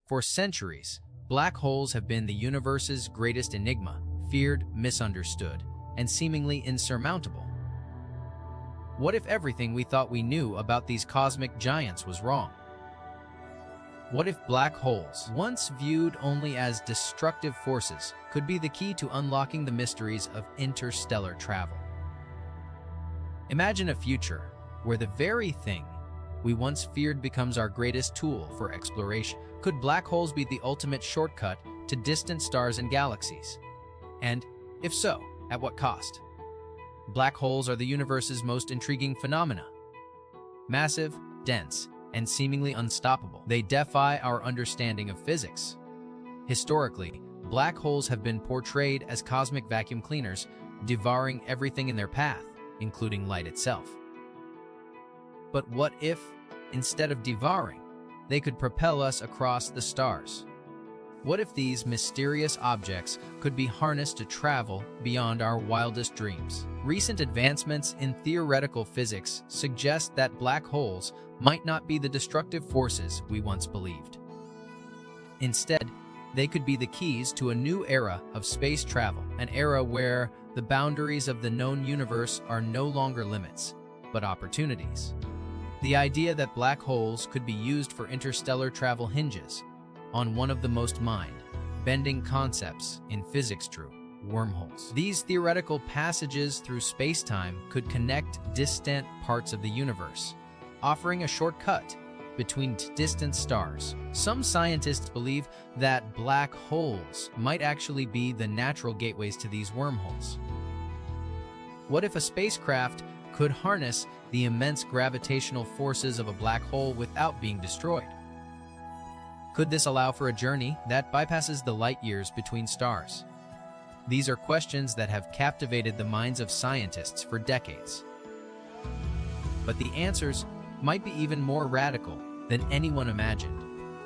For centuries, black holes have been the universe's greatest enigma, feared, misunderstood, and seemingly insurmountable. What if everything we thought we knew about these cosmic giants was wrong? What if black holes, once viewed only as destructive forces, could be the key to unlocking the mysteries of interstellar travel? Imagine a future where the very thing we once feared becomes our greatest tool for exploration. Could black holes be the ultimate shortcut to distant stars and galaxies? And, if so, at what cost? Black holes are the universe's most intriguing phenomena. Massive, dense, and seemingly unstoppable, they defy our understanding of physics. Historically, black holes have been portrayed as cosmic vacuum cleaners, devouring everything in their path, including light itself. But what if, instead of devouring, they could propel us across the stars? What if these mysterious objects could be harnessed to travel beyond our wildest dreams? Recent advancements in theoretical physics suggest that black holes might not be the destructive forces we once believed. Instead, they could be the keys to a new era of space travel, an era where the boundaries of the known universe are no longer limits, but opportunities. The idea that black holes could be used for interstellar travel hinges on one of the most mind-bending concepts in physics: true wormholes. These theoretical passages through space-time could connect distant parts of the universe, offering a shortcut between distant stars. Some scientists believe that black holes might actually be the natural gateways to these wormholes. What if a spacecraft could harness the immense gravitational forces of a black hole without being destroyed? Could this allow for a journey that bypasses the light years between stars? These are questions that have captivated the minds of scientists for decades. But the answers might be even more radical than anyone imagined.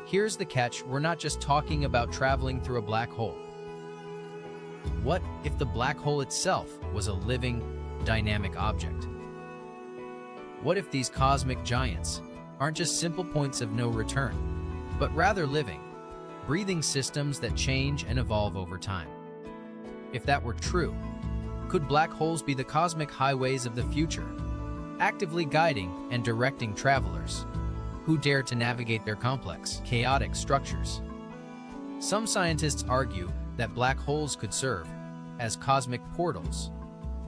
Here's the catch: we're not just talking about traveling through a black hole. What if the black hole itself was a living, dynamic object? What if these cosmic giants aren't just simple points of no return, but rather living, breathing systems that change and evolve over time? If that were true, could black holes be the cosmic highways of the future, actively guiding and directing travelers who dare to navigate their complex, chaotic structures? Some scientists argue that black holes could serve as cosmic portals,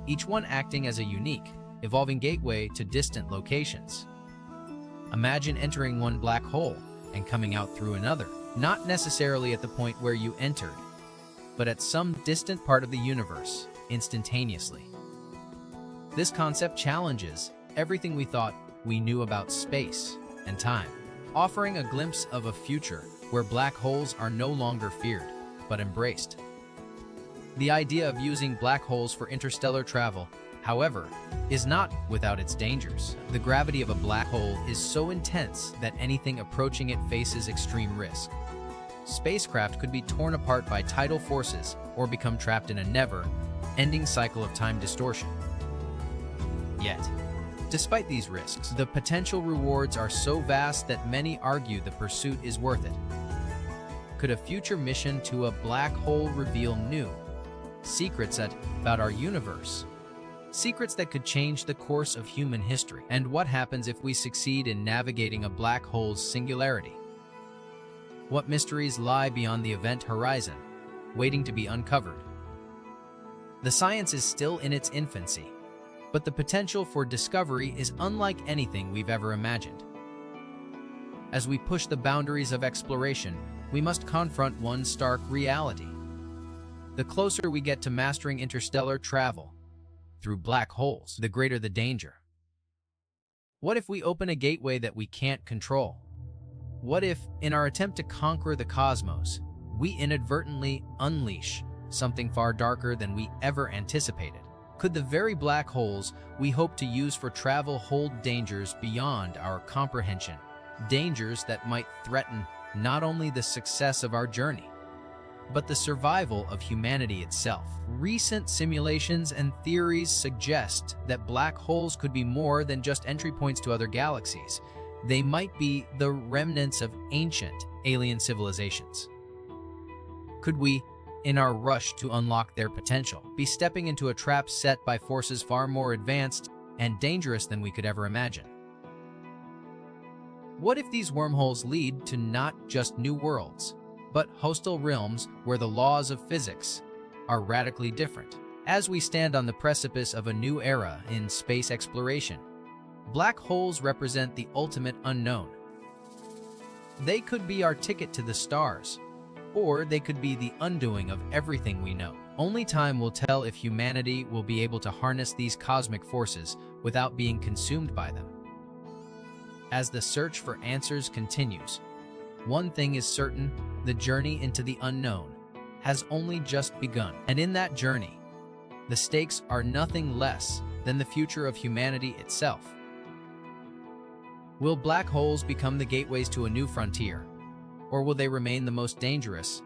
each one acting as a unique, evolving gateway to distant locations. Imagine entering one black hole and coming out through another, not necessarily at the point where you entered, but at some distant part of the universe, instantaneously. This concept challenges everything we thought we knew about space and time, offering a glimpse of a future where black holes are no longer feared, but embraced. The idea of using black holes for interstellar travel, however, is not without its dangers. The gravity of a black hole is so intense that anything approaching it faces extreme risk. Spacecraft could be torn apart by tidal forces or become trapped in a never-ending cycle of time distortion. Yet, despite these risks, the potential rewards are so vast that many argue the pursuit is worth it. Could a future mission to a black hole reveal new secrets about our universe? Secrets that could change the course of human history. And what happens if we succeed in navigating a black hole's singularity? What mysteries lie beyond the event horizon, waiting to be uncovered? The science is still in its infancy, but the potential for discovery is unlike anything we've ever imagined. As we push the boundaries of exploration, we must confront one stark reality. The closer we get to mastering interstellar travel through black holes, the greater the danger. What if we open a gateway that we can't control? What if, in our attempt to conquer the cosmos, we inadvertently unleash something far darker than we ever anticipated? Could the very black holes we hope to use for travel hold dangers beyond our comprehension? Dangers that might threaten not only the success of our journey, but the survival of humanity itself. Recent simulations and theories suggest that black holes could be more than just entry points to other galaxies. They might be the remnants of ancient alien civilizations. Could we, in our rush to unlock their potential, be stepping into a trap set by forces far more advanced and dangerous than we could ever imagine? What if these wormholes lead to not just new worlds, but hostile realms where the laws of physics are radically different? As we stand on the precipice of a new era in space exploration, black holes represent the ultimate unknown. They could be our ticket to the stars, or they could be the undoing of everything we know. Only time will tell if humanity will be able to harness these cosmic forces without being consumed by them. As the search for answers continues, one thing is certain: the journey into the unknown has only just begun. And in that journey, the stakes are nothing less than the future of humanity itself. Will black holes become the gateways to a new frontier, or will they remain the most dangerous,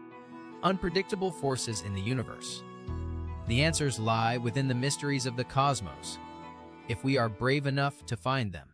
unpredictable forces in the universe? The answers lie within the mysteries of the cosmos, if we are brave enough to find them.